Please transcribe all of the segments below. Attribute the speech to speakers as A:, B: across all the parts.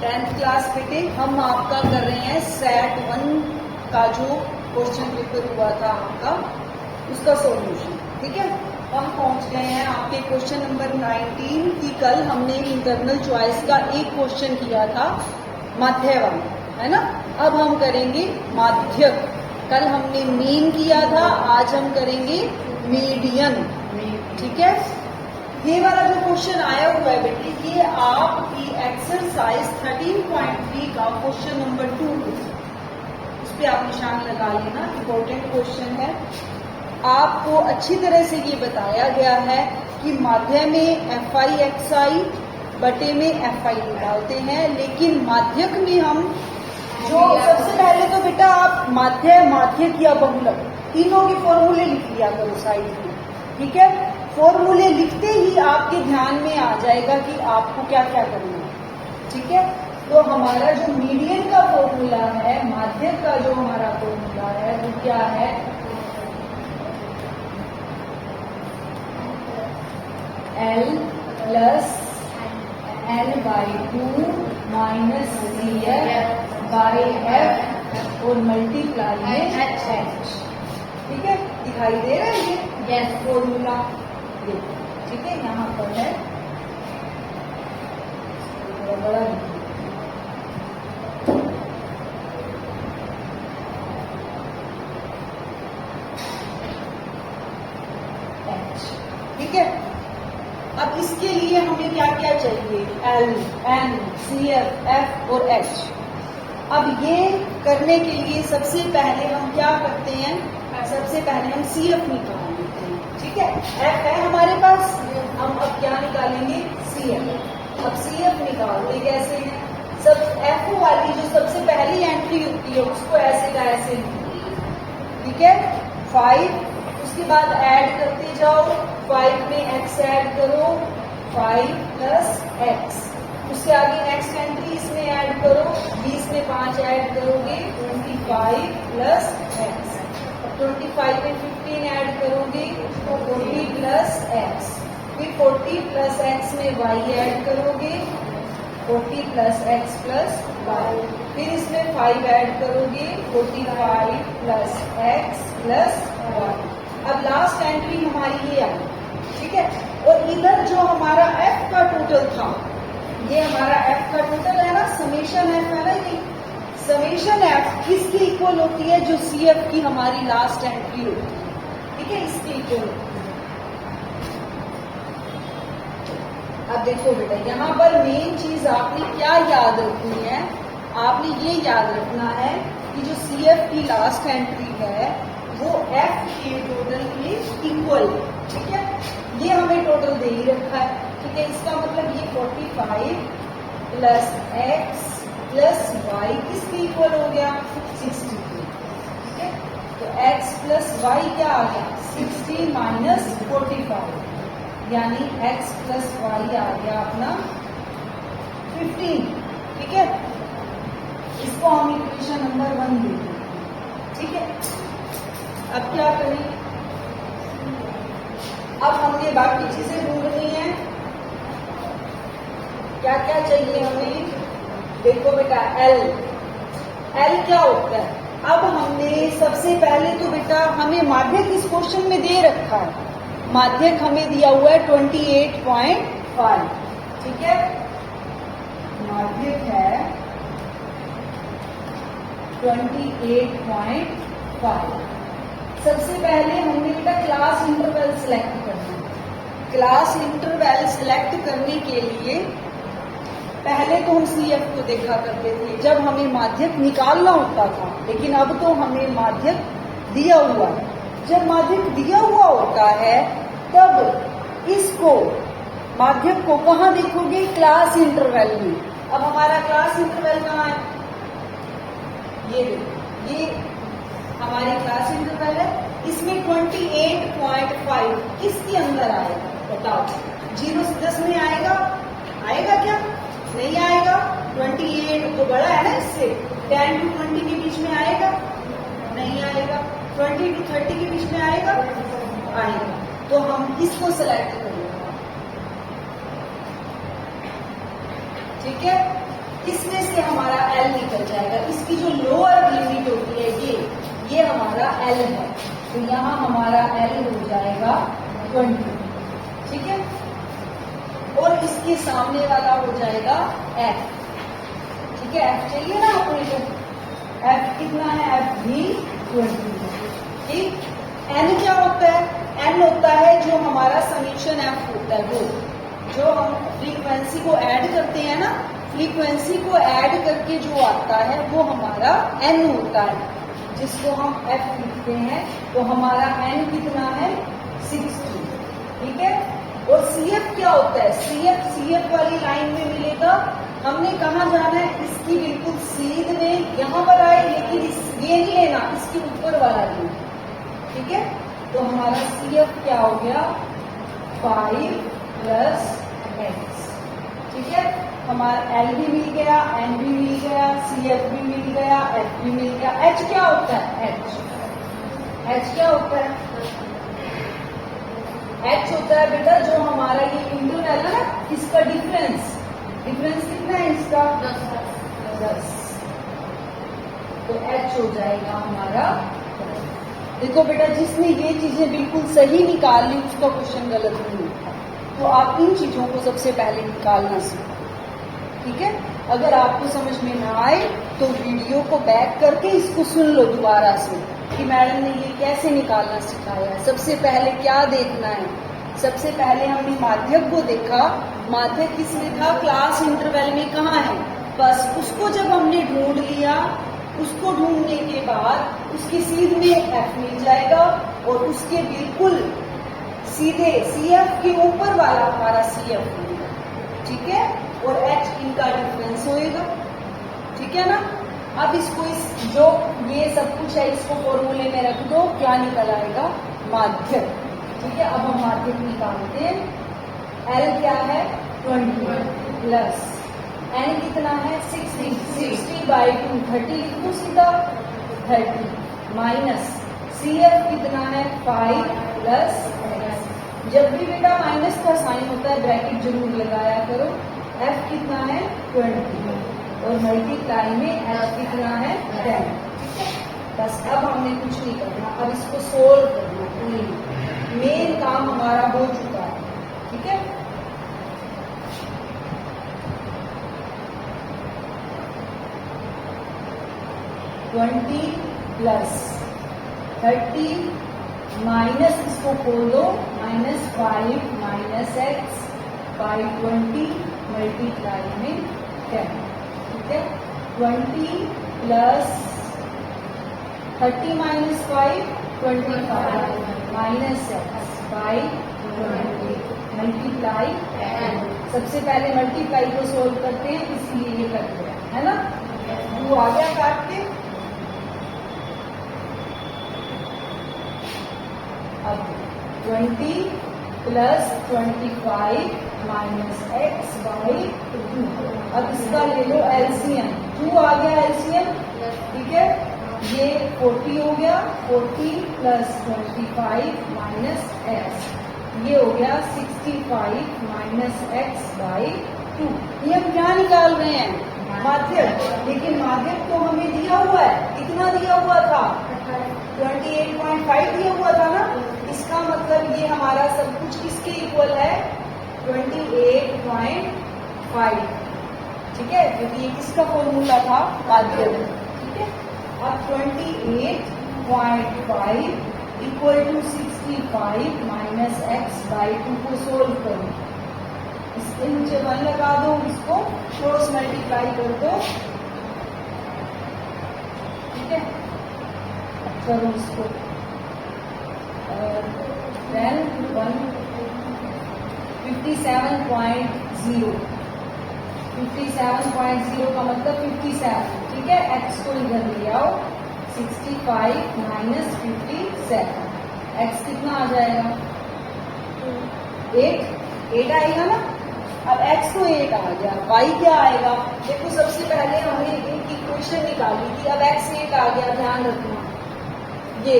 A: 10th class बेटे, हम आपका कर रहे हैं सेट 1 का जो क्वेश्चन पेपर हुआ था आपका, उसका सॉल्यूशन। ठीक है, हम पहुंच गए हैं आपके क्वेश्चन नंबर 19 की। कल हमने इंटरनल चॉइस का एक क्वेश्चन किया था माध्य वाला, है ना। अब हम करेंगे माध्यक। कल हमने मीन किया था, आज हम करेंगे मीडियन। ठीक है, ये वाला जो क्वेश्चन आया हुआ है बेटे, ये आपकी एक्सरसाइज 13.3 का क्वेश्चन नंबर 2, उस पर आप निशान लगा लेना, इम्पोर्टेंट क्वेश्चन है। आपको अच्छी तरह से ये बताया गया है कि माध्य में FI/XI बटे में FI निकालते हैं, लेकिन माध्यक में हम जो सबसे पहले तो बेटा आप माध्य, माध्यक या बहुलक तीनों के फॉर्मूले लिख लिया करो साइड में। ठीक है, फॉर्मूले लिखते ही आपके ध्यान में आ जाएगा कि आपको क्या क्या करना है। ठीक है, तो हमारा जो मीडियन का फॉर्मूला है, माध्यक का जो हमारा फॉर्मूला है वो क्या है, L plus L/2 minus CF/F और मल्टीप्लाई में H। ठीक है, दिखाई दे रहा है ये? Yes, formula. ठीक है, यहाँ पर है बड़ा H। ठीक है, अब इसके लिए हमें क्या क्या चाहिए, L, N, CF, F और H। अब ये करने के लिए सबसे पहले हम क्या करते हैं, सबसे पहले हम CF निकाल लेते हैं। ठीक है, F है हमारे पास, हम अब क्या निकालेंगे, CF। अब CF निकालते कैसे हैं, सब F वाली जो सबसे पहली एंट्री होती है उसको ऐसे का ऐसे, ठीक है, 5, उसके बाद ऐड करते जाओ, 5 में x ऐड करो, 5 प्लस x, उसके आगे नेक्स्ट एंट्री इसमें ऐड करो, 20 में 5 ऐड करोगे, 25 प्लस x, 25 में 15 ऐड करोगे, 40 प्लस x, फिर 40 प्लस x में y ऐड करोगे, 40 प्लस x प्लस y, फिर इसमें 5 ऐड करोगे, 45 प्लस x प्लस y। अब लास्ट एंट्री हमारी ये आई। ठीक है, और इधर जो हमारा f का टोटल था, ये हमारा f का टोटल है ना, समेशन f है ना, ये समेशन f किसकी इक्वल होती है, जो CF की हमारी लास्ट एंट्री होती है। ठीक है, इसकी इक्वल होती है। अब देखो बेटा, यहाँ पर मेन चीज आपने क्या याद रखनी है, आपने ये याद रखना है कि जो CF की लास्ट एंट्री है वो F के टोटल के इक्वल है। ठीक है, ये हमें टोटल दे ही रखा है। ठीक है, इसका मतलब ये 45 प्लस x प्लस y किसके इक्वल हो गया, 60। ठीक है, तो x प्लस y क्या आ गया, 60 माइनस 45, यानी x प्लस y आ गया अपना 15। ठीक है, इसको हम इक्वेशन नंबर 1 देते हैं। ठीक है, अब क्या करें, अब हमने बाकी चीजें ढूंढनी है, क्या क्या चाहिए हमें। देखो बेटा, L क्या होता है, अब हमने सबसे पहले तो बेटा हमें माध्यक इस क्वेश्चन में दे रखा है, माध्यक हमें दिया हुआ है 28.5। ठीक है, माध्यक है 28.5। सबसे पहले हमने बेटा क्लास इंटरवल सिलेक्ट करना है। क्लास इंटरवल सिलेक्ट करने के लिए पहले तो हम CF को देखा करते थे जब हमें माध्यक निकालना होता था, लेकिन अब तो हमें माध्यक दिया हुआ है। जब माध्यक दिया हुआ होता है तब इसको माध्यक को कहाँ देखोगे, क्लास इंटरवल में। अब हमारा क्लास इंटरवल कहाँ है, ये देखो, ये हमारी क्लास इंटरवल है, इसमें 28.5 किसके अंदर आएगा बताओ, 0 से 10 में आएगा, आएगा क्या, नहीं आएगा। 28 तो बड़ा है ना इससे, 10 to 20 के बीच में आएगा, नहीं आएगा। 20 to 30 के बीच में आएगा, आएगा। तो हम इसको सेलेक्ट करेंगे। ठीक है, इसमें से हमारा एल निकल जाएगा। इसकी जो लोअर लिमिट होती है ये हमारा एल है, तो यहाँ हमारा एल हो जाएगा 20, ठीक है। और इसके सामने वाला हो जाएगा एफ, ठीक है। एफ चाहिए ना ऑपरेटर, एफ कितना है, एफ भी 20, ठीक। एन क्या होता है, एन होता है जो हमारा समीशन एफ होता है, वो जो हम फ्रीक्वेंसी को ऐड करते हैं ना, फ्रीक्वेंसी को ऐड करके जो आता है वो हमारा एन होता है, जिसको हम एफ लिखते हैं। तो हमारा एन कितना है, 60, ठीक है। और सी एफ क्या होता है, सी एफ वाली लाइन में मिलेगा। हमने कहाँ जाना है, इसकी बिल्कुल सीध में यहाँ पर आए, लेकिन ये नहीं लेना, इसके ऊपर वाला लेना, ठीक है। तो हमारा सी एफ क्या हो गया, 5 + x, ठीक है। हमारा एल भी मिल गया, एन भी मिल गया, सी एफ भी मिल गया, एफ भी मिल गया। एच क्या होता है, एच क्या होता है, एच होता है बेटा जो हमारा ये इंटरवल है ना, इसका डिफरेंस कितना है, इसका 10। तो एच हो जाएगा हमारा। देखो बेटा, जिसने ये चीजें बिल्कुल सही निकाल ली उसका क्वेश्चन गलत नहीं होता। तो आप इन चीजों को सबसे पहले निकालना सीखो, ठीक है। अगर आपको समझ में ना आए तो वीडियो को बैक करके इसको सुन लो दोबारा से कि मैडम ने ये कैसे निकालना सिखाया है। सबसे पहले क्या देखना है, सबसे पहले हमने माध्यक को देखा। माध्यक किसमें था, क्लास इंटरवल में कहाँ है, बस उसको जब हमने ढूंढ लिया, उसको ढूंढने के बाद उसकी सीध में एफ मिल जाएगा और उसके बिल्कुल सीधे सी एफ के ऊपर वाला हमारा सी एफ होगा, ठीक है। और एच इनका डिफरेंस होएगा, ठीक है ना। अब इसको जो ये सब कुछ है इसको फॉर्मूले में रख दो, क्या निकल आएगा, माध्यक, ठीक है। अब हम माध्यक निकालते हैं। एल क्या है, 20 प्लस एन कितना है, 60, 60/2, 30 लिख दो सीधा, 30 माइनस सी एफ कितना है, 5 + x। जब भी बेटा माइनस का साइन होता है ब्रैकेट जरूर लगाया करो। एफ कितना है, 20 और मल्टीप्लाई में एच कितना है, 10, ठीक है। बस अब हमने कुछ नहीं करना, अब इसको सोल्व करना, मेन काम हमारा हो चुका है, ठीक है। ट्वेंटी + 30 माइनस इसको खोल दो, -5 - x by 20 मल्टीप्लाई में 10, ठीक है। 20 + 30 - 5 25 -x by 20 मल्टीप्लाई 10। सबसे पहले मल्टीप्लाई को सोल्व करते हैं, इसलिए ये कर दिया है ना। 2 आ गया काट के। अब 20 + 25 - x by 2। अब इसका ले लो एलसीएम, 2 आ गया एलसीएम, ठीक है। ये 40 हो गया, 40 + 25 - x, ये हो गया 65 - x by 2। ये हम क्या निकाल रहे हैं, माध्यक। लेकिन माध्यक तो हमें दिया हुआ है, कितना दिया हुआ था, 28.5 दिया हुआ था ना। इसका मतलब ये हमारा सब कुछ किसके इक्वल है, 28.5, ठीक है। क्योंकि ये किसका फॉर्मूला था, माध्यक, ठीक है। अब 28.5 = 65 - x by 2 को सोल्व करो। इसके नीचे 1 लगा दो, इसको क्रॉस मल्टीप्लाई कर दो, ठीक है। करो इसको, then 57.0 का मतलब 57, ठीक है। x को इधर ले आओ, 65 - 57, x कितना आ जाएगा, 8 आएगा ना। अब x को 8 आ गया, y क्या आएगा, देखो सबसे पहले हमने एक इक्वेशन निकाली थी। अब x 8 आ गया, ध्यान रखना, ये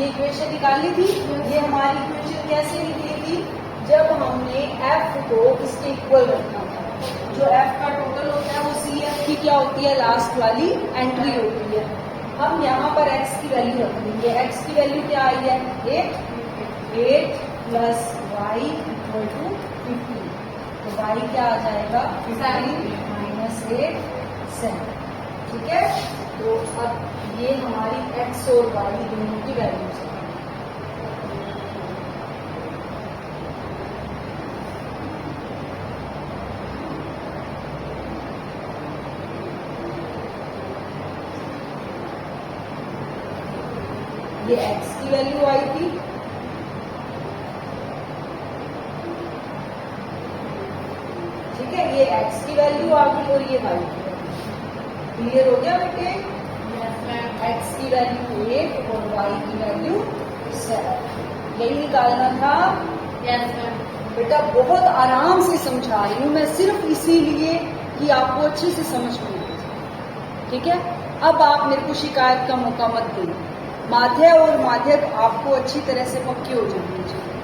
A: इक्वेशन निकाली थी। ये हमारी इक्वेशन कैसे निकली थी, जब हमने f को इसके इक्वल रखना था। जो f का टोटल होता है वो सी की क्या होती है, लास्ट वाली एंट्री होती है। हम यहाँ पर x की वैल्यू रख देंगे। x की वैल्यू क्या आई है, 8 प्लस y इक्वल टू 15। तो y क्या आ जाएगा, 15 माइनस 8 7। ठीक है, तो अब ये हमारी x और y दोनों की वैल्यूज है। ये x की वैल्यू आई थी, ठीक है, ये x की वैल्यू आ गई और ये y की वैल्यू। क्लियर हो गया बेटे? x की वैल्यू 8 और y की वैल्यू 7, यही निकालना था। बेटा बहुत आराम से समझा रही हूँ मैं, सिर्फ इसीलिए कि आपको अच्छे से समझ में आए। ठीक है, अब आप मेरे को शिकायत का मौका मत दें। माध्य और माध्यक आपको अच्छी तरह से पक्के हो जाने चाहिए।